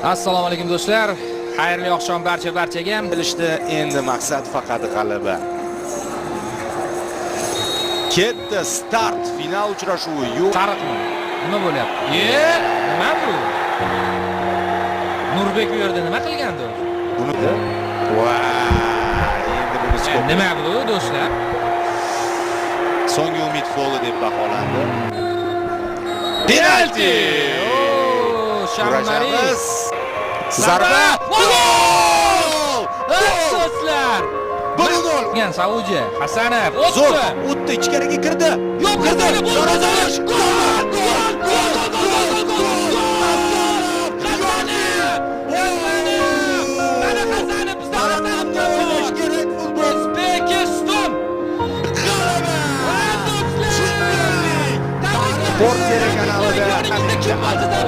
Assalomu alaykum do'stlar. Xayrli oqshom barchaga. Bilishdi, endi maqsad faqat g'alaba. Ketdi start final uchrashuvi. Yo'q. Tariqmi? Nima bo'lyapti? Nima bu? Nurbek bu yerda nima qilgandi? Buni endi bunisi ko'p. Nima bu do'stlar? So'nggi umid foli deb baholandi. Penalti! Shammaris. Zarba! Gol! Do'stlar! 1-0. Gan Saudiya Hasanov Zo'r, o'tdi, ichkariga kirdi. Yo'q, kirdi. Darvozalash. Sport telekanalida